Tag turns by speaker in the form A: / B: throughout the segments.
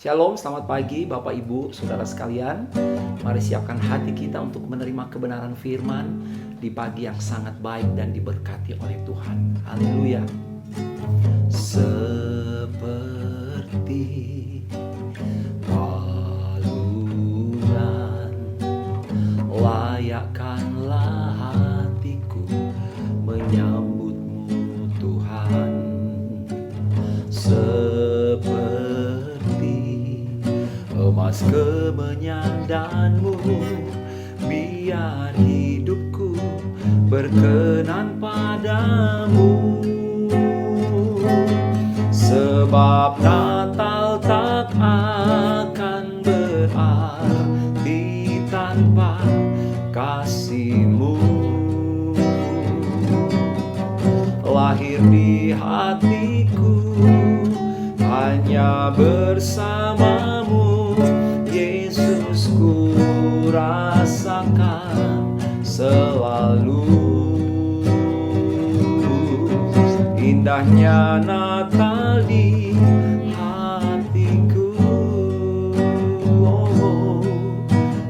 A: Shalom, selamat pagi Bapak Ibu, Saudara sekalian. Mari siapkan hati kita untuk menerima kebenaran firman di pagi yang sangat baik dan diberkati oleh Tuhan. Haleluya. Seperti palungan, layakkanlah hatiku menyambutmu Tuhan. Seperti emas kemenyandanmu, biar hidupku berkenan padamu. Sebab Natal tak akan berarti tanpa kasih-Mu. Lahir di hatiku hanya bersamamu, Yesus, ku rasakan selalu. Indahnya Natal di hatiku,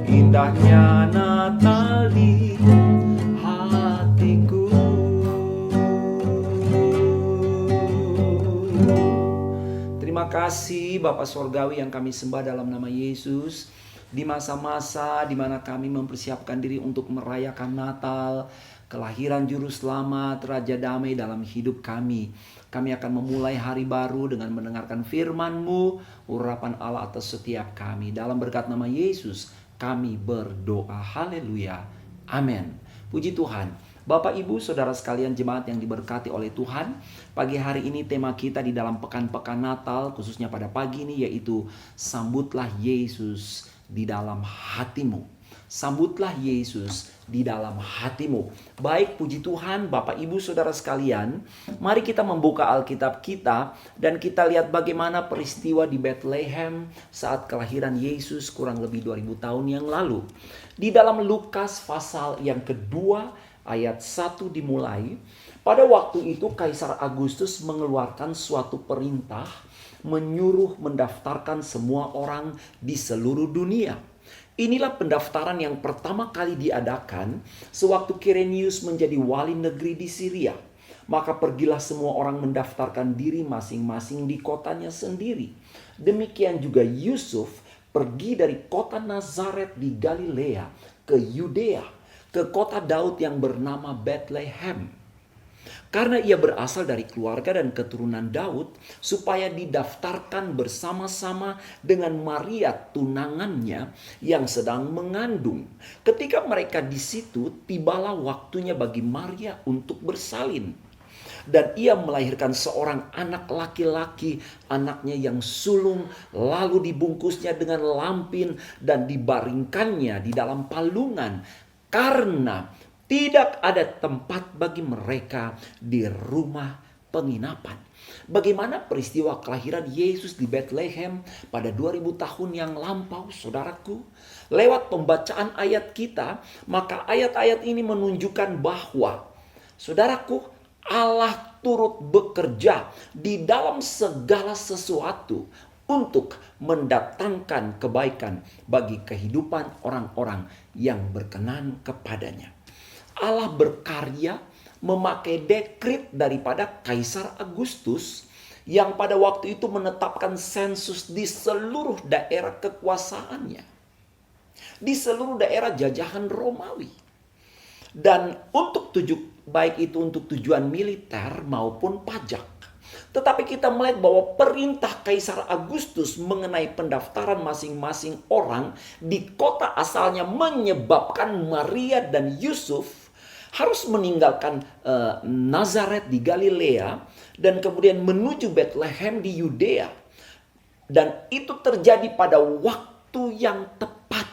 A: indahnya Natal di hatiku. Terima kasih Bapa Sorgawi yang kami sembah dalam nama Yesus. Di masa-masa di mana kami mempersiapkan diri untuk merayakan Natal, kelahiran Juru Selamat, Raja Damai dalam hidup kami. Kami akan memulai hari baru dengan mendengarkan firman-Mu, urapan Allah atas setiap kami. Dalam berkat nama Yesus, kami berdoa. Haleluya. Amin. Puji Tuhan. Bapak, Ibu, Saudara sekalian jemaat yang diberkati oleh Tuhan, pagi hari ini tema kita di dalam pekan-pekan Natal, khususnya pada pagi ini, yaitu sambutlah Yesus di dalam hatimu. Sambutlah Yesus di dalam hatimu. Baik, puji Tuhan, Bapak, Ibu, Saudara sekalian, mari kita membuka Alkitab kita dan kita lihat bagaimana peristiwa di Bethlehem saat kelahiran Yesus kurang lebih 2000 tahun yang lalu. Di dalam Lukas pasal yang kedua, ayat 1 dimulai. Pada waktu itu Kaisar Agustus mengeluarkan suatu perintah menyuruh mendaftarkan semua orang di seluruh dunia. Inilah pendaftaran yang pertama kali diadakan sewaktu Kirenius menjadi wali negeri di Syria. Maka pergilah semua orang mendaftarkan diri masing-masing di kotanya sendiri. Demikian juga Yusuf pergi dari kota Nazaret di Galilea ke Yudea, ke kota Daud yang bernama Bethlehem. Karena ia berasal dari keluarga dan keturunan Daud, supaya didaftarkan bersama-sama dengan Maria tunangannya yang sedang mengandung. Ketika mereka di situ, tibalah waktunya bagi Maria untuk bersalin. Dan ia melahirkan seorang anak laki-laki, anaknya yang sulung, lalu dibungkusnya dengan lampin dan dibaringkannya di dalam palungan, karena tidak ada tempat bagi mereka di rumah penginapan. Bagaimana peristiwa kelahiran Yesus di Bethlehem pada 2000 tahun yang lampau, saudaraku? Lewat pembacaan ayat kita, maka ayat-ayat ini menunjukkan bahwa, saudaraku, Allah turut bekerja di dalam segala sesuatu untuk mendatangkan kebaikan bagi kehidupan orang-orang yang berkenan kepadanya. Allah berkarya memakai dekret daripada Kaisar Agustus yang pada waktu itu menetapkan sensus di seluruh daerah kekuasaannya, di seluruh daerah jajahan Romawi. Dan untuk baik itu untuk tujuan militer maupun pajak. Tetapi kita melihat bahwa perintah Kaisar Agustus mengenai pendaftaran masing-masing orang di kota asalnya menyebabkan Maria dan Yusuf harus meninggalkan Nazaret di Galilea dan kemudian menuju Bethlehem di Yudea. Dan itu terjadi pada waktu yang tepat.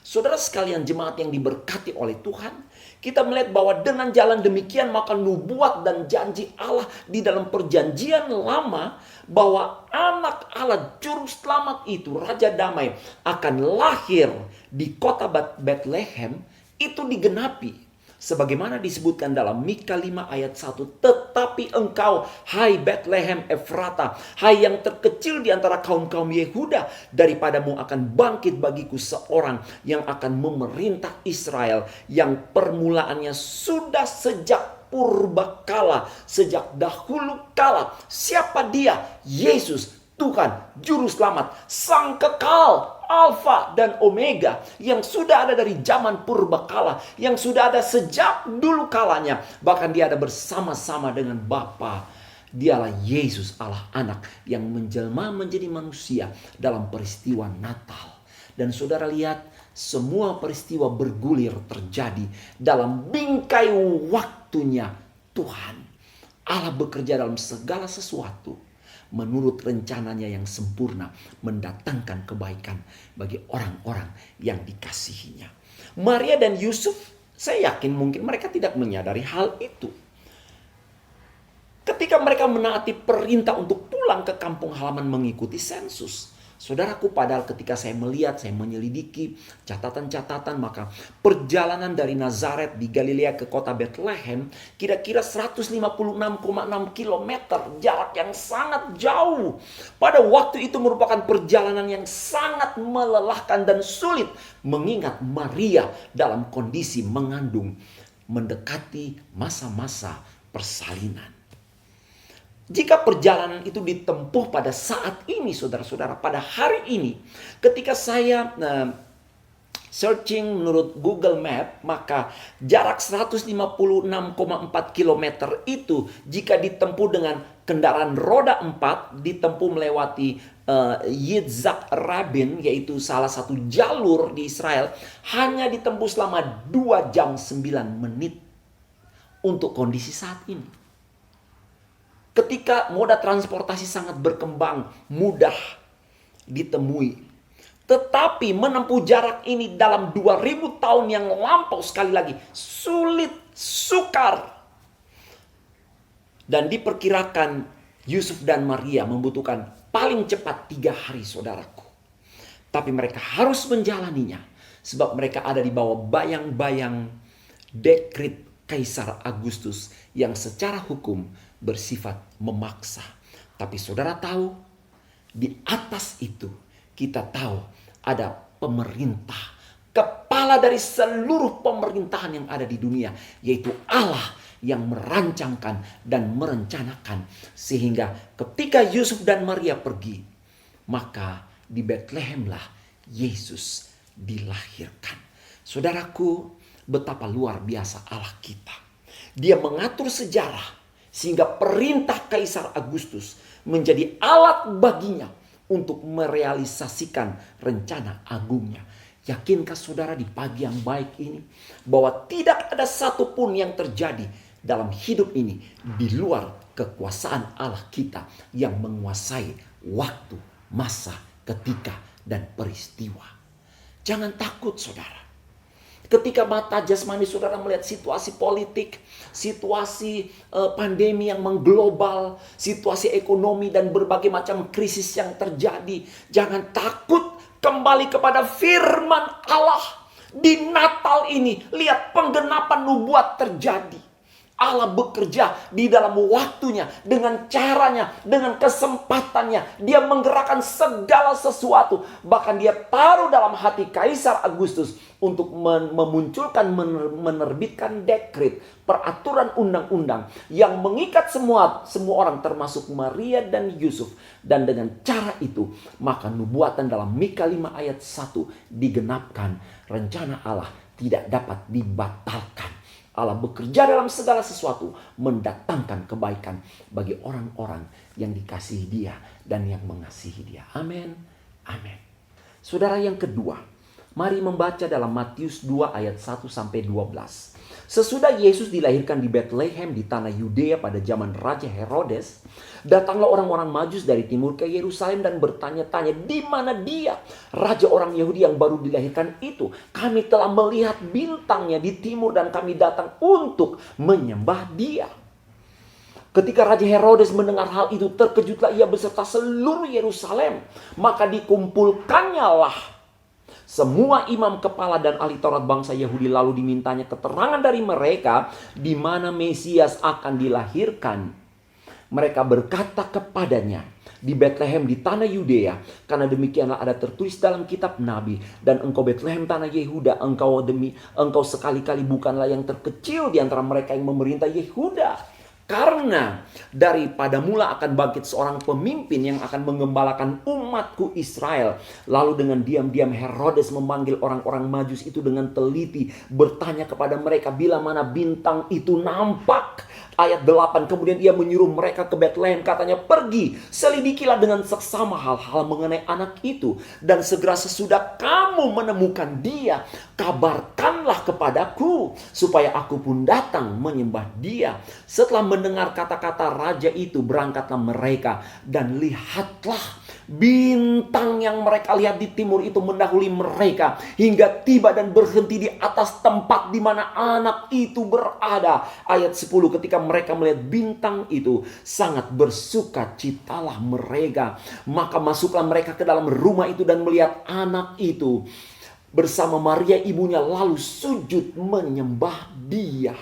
A: Saudara sekalian jemaat yang diberkati oleh Tuhan, kita melihat bahwa dengan jalan demikian maka nubuat dan janji Allah di dalam perjanjian lama bahwa anak Allah Juru Selamat itu, Raja Damai, akan lahir di kota Bethlehem, itu digenapi. Sebagaimana disebutkan dalam Mika 5 ayat 1. Tetapi engkau, hai Bethlehem Efrata, hai yang terkecil di antara kaum-kaum Yehuda, daripadamu akan bangkit bagiku seorang yang akan memerintah Israel, yang permulaannya sudah sejak purbakala, sejak dahulu kala. Siapa dia? Yesus, Tuhan, Juru Selamat, Sang Kekal, Alfa dan Omega, yang sudah ada dari zaman purbakala, yang sudah ada sejak dulu kalanya. Bahkan dia ada bersama-sama dengan Bapa. Dialah Yesus, Allah Anak, yang menjelma menjadi manusia dalam peristiwa Natal. Dan saudara lihat, semua peristiwa bergulir terjadi dalam bingkai waktunya Tuhan. Allah bekerja dalam segala sesuatu menurut rencananya yang sempurna, mendatangkan kebaikan bagi orang-orang yang dikasihinya. Maria dan Yusuf, saya yakin mungkin mereka tidak menyadari hal itu. Ketika mereka menaati perintah untuk pulang ke kampung halaman mengikuti sensus. Saudaraku, padahal ketika saya melihat, saya menyelidiki catatan-catatan, maka perjalanan dari Nazaret di Galilea ke kota Bethlehem kira-kira 156,6 km, jarak yang sangat jauh. Pada waktu itu merupakan perjalanan yang sangat melelahkan dan sulit, mengingat Maria dalam kondisi mengandung, mendekati masa-masa persalinan. Jika perjalanan itu ditempuh pada saat ini, saudara-saudara, pada hari ini, ketika saya searching menurut Google Map, maka jarak 156,4 km itu jika ditempuh dengan kendaraan roda 4, ditempuh melewati Yitzhak Rabin, yaitu salah satu jalur di Israel, hanya ditempuh selama 2 jam 9 menit untuk kondisi saat ini. Ketika moda transportasi sangat berkembang, mudah ditemui. Tetapi menempuh jarak ini dalam 2000 tahun yang lampau, sekali lagi, sulit, sukar. Dan diperkirakan Yusuf dan Maria membutuhkan paling cepat 3 hari, saudaraku. Tapi mereka harus menjalaninya, sebab mereka ada di bawah bayang-bayang dekret Kaisar Agustus yang secara hukum bersifat memaksa. Tapi saudara tahu, di atas itu kita tahu ada pemerintah, kepala dari seluruh pemerintahan yang ada di dunia, yaitu Allah yang merancangkan dan merencanakan. Sehingga ketika Yusuf dan Maria pergi, maka di Betlehemlah Yesus dilahirkan. Saudaraku, betapa luar biasa Allah kita. Dia mengatur sejarah sehingga perintah Kaisar Agustus menjadi alat baginya untuk merealisasikan rencana agungnya. Yakinkah saudara di pagi yang baik ini bahwa tidak ada satupun yang terjadi dalam hidup ini di luar kekuasaan Allah kita yang menguasai waktu, masa, ketika, dan peristiwa. Jangan takut, saudara. Ketika mata jasmani saudara melihat situasi politik, situasi pandemi yang mengglobal, situasi ekonomi dan berbagai macam krisis yang terjadi, jangan takut, kembali kepada firman Allah. Di Natal ini, lihat penggenapan nubuat terjadi. Allah bekerja di dalam waktunya, dengan caranya, dengan kesempatannya. Dia menggerakkan segala sesuatu. Bahkan dia taruh dalam hati Kaisar Agustus untuk memunculkan, menerbitkan dekret, peraturan undang-undang yang mengikat semua orang termasuk Maria dan Yusuf. Dan dengan cara itu, maka nubuatan dalam Mika 5 ayat 1 digenapkan. Rencana Allah tidak dapat dibatalkan. Allah bekerja dalam segala sesuatu, mendatangkan kebaikan bagi orang-orang yang dikasihi Dia dan yang mengasihi Dia. Amin. Amin. Saudara, yang kedua, mari membaca dalam Matius 2 ayat 1 sampai 12. Sesudah Yesus dilahirkan di Bethlehem di tanah Yudea pada zaman Raja Herodes, datanglah orang-orang Majus dari timur ke Yerusalem dan bertanya-tanya, di mana dia, raja orang Yahudi yang baru dilahirkan itu? Kami telah melihat bintangnya di timur dan kami datang untuk menyembah dia. Ketika Raja Herodes mendengar hal itu, terkejutlah ia beserta seluruh Yerusalem. Maka dikumpulkannyalah Semua imam kepala dan ahli Taurat bangsa Yahudi lalu dimintanya keterangan dari mereka di mana Mesias akan dilahirkan. Mereka berkata kepadanya, di Betlehem di tanah Yudea, karena demikianlah ada tertulis dalam kitab Nabi, dan engkau Betlehem tanah Yehuda, engkau sekali-kali bukanlah yang terkecil di antara mereka yang memerintah Yehuda. Karena daripada mula akan bangkit seorang pemimpin yang akan menggembalakan umatku Israel. Lalu dengan diam-diam Herodes memanggil orang-orang Majus itu dengan teliti, bertanya kepada mereka bila mana bintang itu nampak. Ayat 8, kemudian ia menyuruh mereka ke Betlehem, katanya, pergi, selidikilah dengan seksama hal-hal mengenai anak itu. Dan segera sesudah kamu menemukan dia, kabarkanlah kepadaku, supaya aku pun datang menyembah dia. Setelah mendengar kata-kata raja itu, berangkatlah mereka, dan lihatlah, bintang yang mereka lihat di timur itu mendahului mereka hingga tiba dan berhenti di atas tempat di mana anak itu berada. Ayat 10, ketika mereka melihat bintang itu, sangat bersukacitalah mereka. Maka masuklah mereka ke dalam rumah itu dan melihat anak itu bersama Maria ibunya, lalu sujud menyembah dia.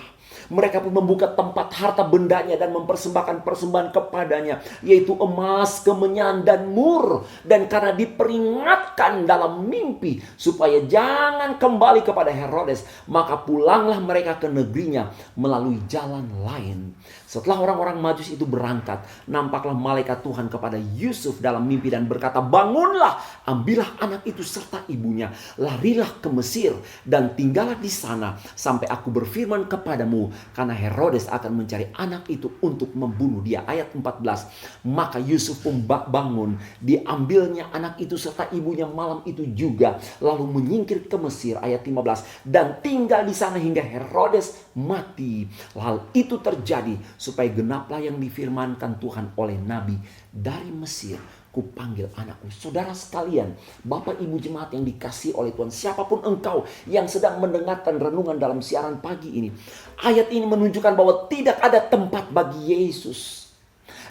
A: Mereka pun membuka tempat harta bendanya dan mempersembahkan persembahan kepadanya, yaitu emas, kemenyan, dan mur. Dan karena diperingatkan dalam mimpi supaya jangan kembali kepada Herodes, maka pulanglah mereka ke negerinya melalui jalan lain. Setelah orang-orang Majus itu berangkat, nampaklah malaikat Tuhan kepada Yusuf dalam mimpi dan berkata, bangunlah, ambillah anak itu serta ibunya, larilah ke Mesir dan tinggallah di sana sampai aku berfirman kepadamu, karena Herodes akan mencari anak itu untuk membunuh dia. Ayat 14, maka Yusuf pun bangun, diambilnya anak itu serta ibunya malam itu juga, lalu menyingkir ke Mesir. Ayat 15, dan tinggal di sana hingga Herodes mati. Hal itu terjadi supaya genaplah yang difirmankan Tuhan oleh Nabi, dari Mesir kupanggil anakku. Saudara sekalian, Bapak Ibu jemaat yang dikasihi oleh Tuhan, siapapun engkau yang sedang mendengarkan renungan dalam siaran pagi ini, ayat ini menunjukkan bahwa tidak ada tempat bagi Yesus.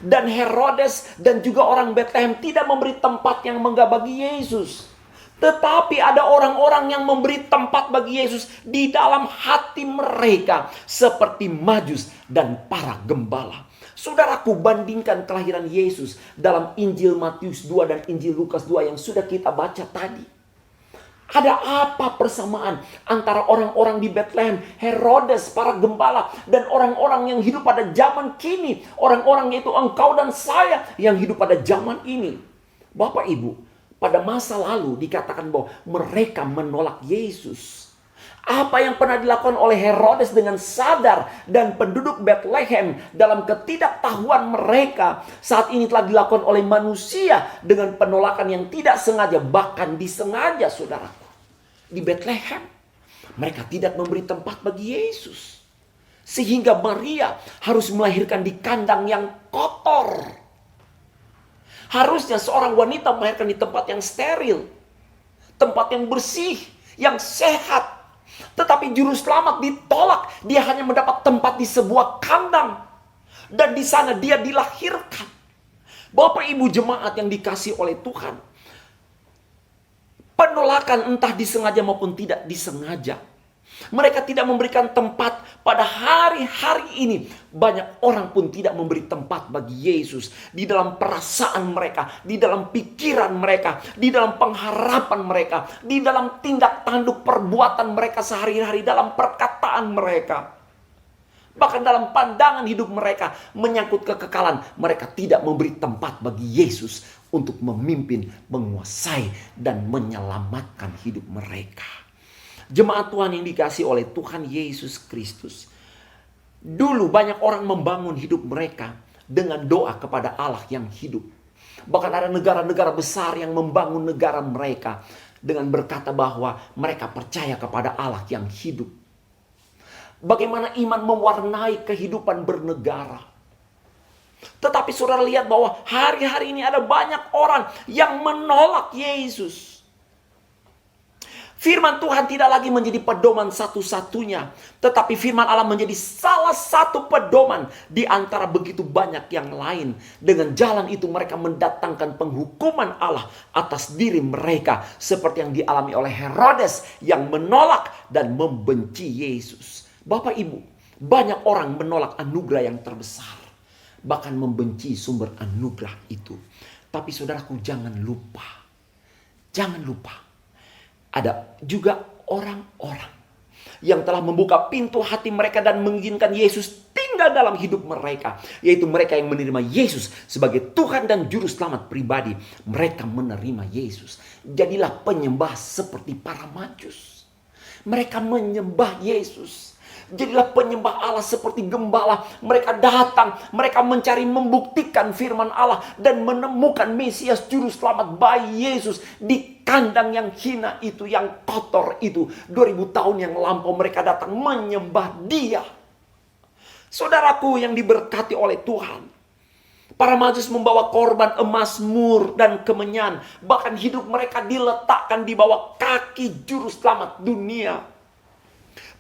A: Dan Herodes dan juga orang Betlehem tidak memberi tempat yang megah bagi Yesus. Tetapi ada orang-orang yang memberi tempat bagi Yesus di dalam hati mereka, seperti Majus dan para gembala. Saudaraku, bandingkan kelahiran Yesus dalam Injil Matius 2 dan Injil Lukas 2 yang sudah kita baca tadi. Ada apa persamaan antara orang-orang di Betlehem, Herodes, para gembala, dan orang-orang yang hidup pada zaman kini? Orang-orang yaitu engkau dan saya yang hidup pada zaman ini. Bapak Ibu, pada masa lalu dikatakan bahwa mereka menolak Yesus. Apa yang pernah dilakukan oleh Herodes dengan sadar dan penduduk Betlehem dalam ketidaktahuan mereka, saat ini telah dilakukan oleh manusia dengan penolakan yang tidak sengaja, bahkan disengaja, saudaraku. Di Betlehem, mereka tidak memberi tempat bagi Yesus. Sehingga Maria harus melahirkan di kandang yang kotor. Harusnya seorang wanita melahirkan di tempat yang steril, tempat yang bersih, yang sehat. Tetapi juru selamat ditolak. Dia hanya mendapat tempat di sebuah kandang, dan di sana dia dilahirkan. Bapak Ibu jemaat yang dikasihi oleh Tuhan, penolakan entah disengaja maupun tidak disengaja, mereka tidak memberikan tempat. Pada hari-hari ini banyak orang pun tidak memberi tempat bagi Yesus di dalam perasaan mereka, di dalam pikiran mereka, di dalam pengharapan mereka, di dalam tindak tanduk perbuatan mereka sehari-hari, dalam perkataan mereka. Bahkan dalam pandangan hidup mereka menyangkut kekekalan, mereka tidak memberi tempat bagi Yesus untuk memimpin, menguasai, dan menyelamatkan hidup mereka. Jemaat Tuhan yang dikasihi oleh Tuhan Yesus Kristus, dulu banyak orang membangun hidup mereka dengan doa kepada Allah yang hidup. Bahkan ada negara-negara besar yang membangun negara mereka dengan berkata bahwa mereka percaya kepada Allah yang hidup. Bagaimana iman mewarnai kehidupan bernegara. Tetapi saudara lihat bahwa hari-hari ini ada banyak orang yang menolak Yesus. Firman Tuhan tidak lagi menjadi pedoman satu-satunya, tetapi firman Allah menjadi salah satu pedoman di antara begitu banyak yang lain. Dengan jalan itu mereka mendatangkan penghukuman Allah atas diri mereka, seperti yang dialami oleh Herodes yang menolak dan membenci Yesus. Bapak Ibu, banyak orang menolak anugerah yang terbesar, bahkan membenci sumber anugerah itu. Tapi saudaraku, jangan lupa, ada juga orang-orang yang telah membuka pintu hati mereka dan mengizinkan Yesus tinggal dalam hidup mereka. Yaitu mereka yang menerima Yesus sebagai Tuhan dan Juru Selamat pribadi. Mereka menerima Yesus. Jadilah penyembah seperti para Majus. Mereka menyembah Yesus. Jadilah penyembah Allah seperti gembala. Mereka datang, mereka mencari membuktikan firman Allah dan menemukan Mesias Juru Selamat bayi Yesus di kandang yang hina itu, yang kotor itu. 2000 tahun yang lampau mereka datang menyembah Dia. Saudaraku yang diberkati oleh Tuhan, para Majus membawa korban emas, mur, dan kemenyan. Bahkan hidup mereka diletakkan di bawah kaki Juru Selamat dunia.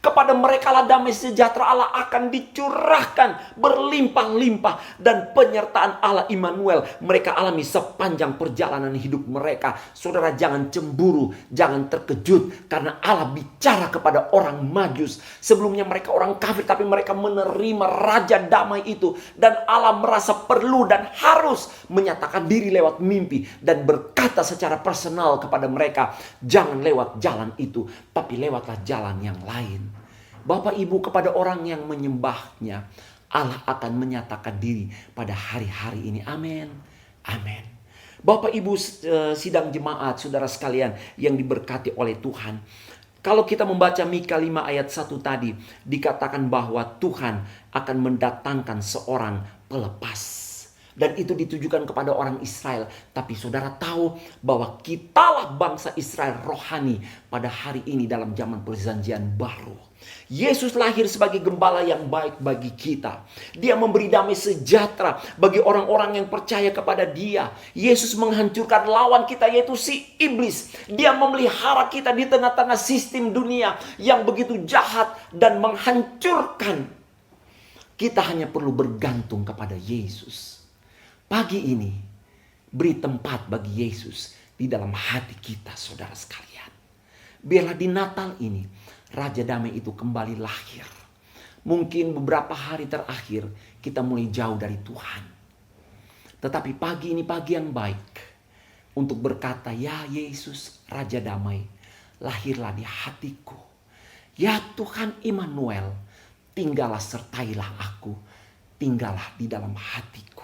A: Kepada mereka lah damai sejahtera Allah akan dicurahkan berlimpah-limpah. Dan penyertaan Allah Immanuel mereka alami sepanjang perjalanan hidup mereka. Saudara, jangan cemburu, jangan terkejut. Karena Allah bicara kepada orang Majus. Sebelumnya mereka orang kafir, tapi mereka menerima Raja Damai itu. Dan Allah merasa perlu dan harus menyatakan diri lewat mimpi. Dan berkata secara personal kepada mereka, jangan lewat jalan itu, tapi lewatlah jalan yang lain. Bapak Ibu, kepada orang yang menyembahnya, Allah akan menyatakan diri pada hari-hari ini. Amin. Amin. Bapak Ibu sidang jemaat, saudara sekalian yang diberkati oleh Tuhan. Kalau kita membaca Mika 5 ayat 1 tadi, dikatakan bahwa Tuhan akan mendatangkan seorang pelepas. Dan itu ditujukan kepada orang Israel. Tapi saudara tahu bahwa kitalah bangsa Israel rohani pada hari ini dalam zaman perjanjian baru. Yesus lahir sebagai gembala yang baik bagi kita. Dia memberi damai sejahtera bagi orang-orang yang percaya kepada Dia. Yesus menghancurkan lawan kita, yaitu si iblis. Dia memelihara kita di tengah-tengah sistem dunia yang begitu jahat dan menghancurkan. Kita hanya perlu bergantung kepada Yesus. Pagi ini, beri tempat bagi Yesus di dalam hati kita, saudara sekalian. Biarlah di Natal ini, Raja Damai itu kembali lahir. Mungkin beberapa hari terakhir kita mulai jauh dari Tuhan. Tetapi pagi ini pagi yang baik untuk berkata, ya Yesus Raja Damai, lahirlah di hatiku. Ya Tuhan Immanuel, tinggallah sertailah aku. Tinggallah di dalam hatiku.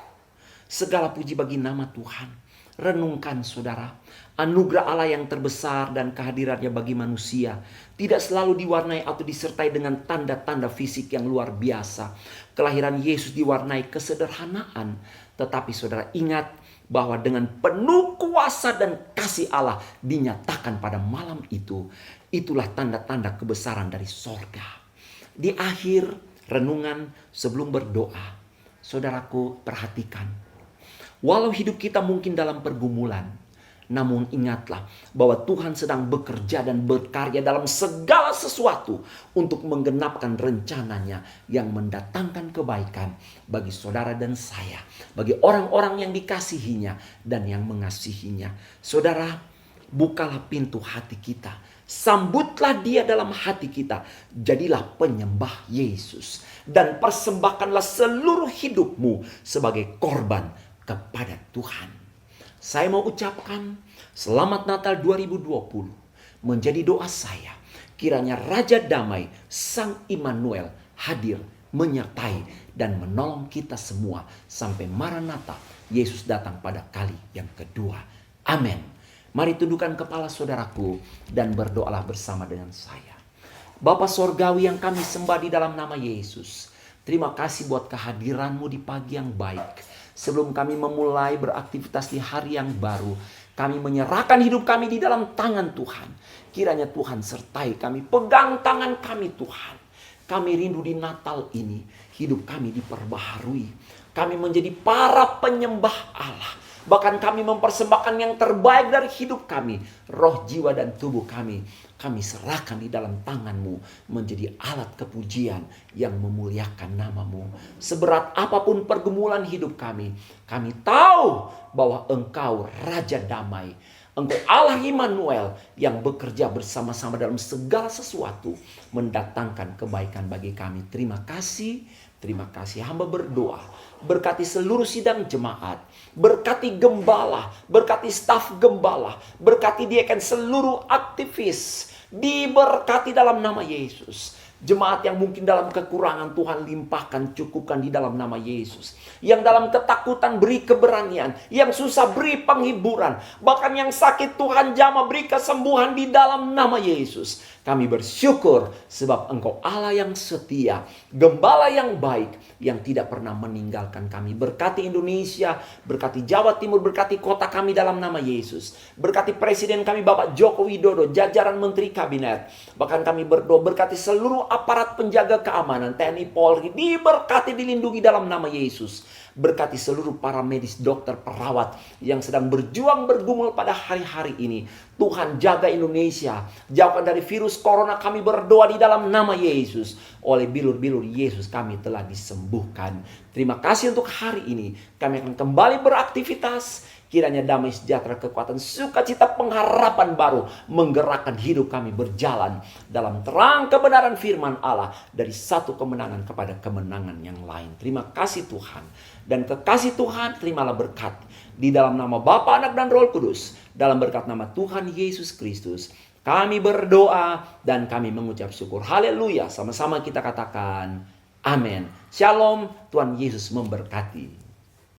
A: Segala puji bagi nama Tuhan. Renungkan saudara, anugerah Allah yang terbesar dan kehadirannya bagi manusia tidak selalu diwarnai atau disertai dengan tanda-tanda fisik yang luar biasa. Kelahiran Yesus diwarnai kesederhanaan. Tetapi saudara ingat bahwa dengan penuh kuasa dan kasih Allah dinyatakan pada malam itu. Itulah tanda-tanda kebesaran dari sorga. Di akhir renungan sebelum berdoa, saudaraku perhatikan. Walau hidup kita mungkin dalam pergumulan, namun ingatlah bahwa Tuhan sedang bekerja dan berkarya dalam segala sesuatu untuk menggenapkan rencananya yang mendatangkan kebaikan bagi saudara dan saya, bagi orang-orang yang dikasihinya dan yang mengasihinya. Saudara, bukalah pintu hati kita. Sambutlah Dia dalam hati kita. Jadilah penyembah Yesus. Dan persembahkanlah seluruh hidupmu sebagai korban kepada Tuhan. Saya mau ucapkan selamat Natal 2020. Menjadi doa saya, kiranya Raja Damai Sang Immanuel hadir, menyertai dan menolong kita semua sampai Maranatha, Yesus datang pada kali yang kedua. Amin. Mari tundukkan kepala saudaraku dan berdoalah bersama dengan saya. Bapa Sorgawi yang kami sembah di dalam nama Yesus, terima kasih buat kehadiranmu di pagi yang baik. Sebelum kami memulai beraktivitas di hari yang baru, kami menyerahkan hidup kami di dalam tangan Tuhan. Kiranya Tuhan sertai kami, pegang tangan kami Tuhan. Kami rindu di Natal ini, hidup kami diperbaharui. Kami menjadi para penyembah Allah. Bahkan kami mempersembahkan yang terbaik dari hidup kami. Roh, jiwa, dan tubuh kami. Kami serahkan di dalam tangan-Mu menjadi alat kepujian yang memuliakan nama-Mu. Seberat apapun pergumulan hidup kami tahu bahwa Engkau Raja Damai. Engkau Allah Immanuel yang bekerja bersama-sama dalam segala sesuatu mendatangkan kebaikan bagi kami. Terima kasih hamba berdoa. Berkati seluruh sidang jemaat, berkati gembala, berkati staf gembala, berkati diaken seluruh aktivis, diberkati dalam nama Yesus. Jemaat yang mungkin dalam kekurangan, Tuhan limpahkan, cukupkan di dalam nama Yesus. Yang dalam ketakutan beri keberanian, yang susah beri penghiburan, bahkan yang sakit Tuhan jamah beri kesembuhan di dalam nama Yesus. Kami bersyukur sebab Engkau Allah yang setia, gembala yang baik, yang tidak pernah meninggalkan kami. Berkati Indonesia, berkati Jawa Timur, berkati kota kami dalam nama Yesus. Berkati Presiden kami Bapak Joko Widodo, jajaran Menteri Kabinet. Bahkan kami berdoa berkati seluruh aparat penjaga keamanan, TNI Polri, diberkati, dilindungi dalam nama Yesus. Berkati seluruh para medis, dokter, perawat yang sedang berjuang bergumul pada hari-hari ini. Tuhan jaga Indonesia, jauhkan dari virus corona. Kami berdoa di dalam nama Yesus. Oleh bilur-bilur Yesus kami telah disembuhkan. Terima kasih untuk hari ini. Kami akan kembali beraktivitas. Kiranya damai sejahtera, kekuatan, sukacita, pengharapan baru menggerakkan hidup kami berjalan dalam terang kebenaran firman Allah. Dari satu kemenangan kepada kemenangan yang lain. Terima kasih Tuhan. Dan kekasih Tuhan terimalah berkat. Di dalam nama Bapa, Anak, dan Roh Kudus. Dalam berkat nama Tuhan Yesus Kristus. Kami berdoa dan kami mengucap syukur. Haleluya. Sama-sama kita katakan amin. Shalom. Tuhan Yesus memberkati.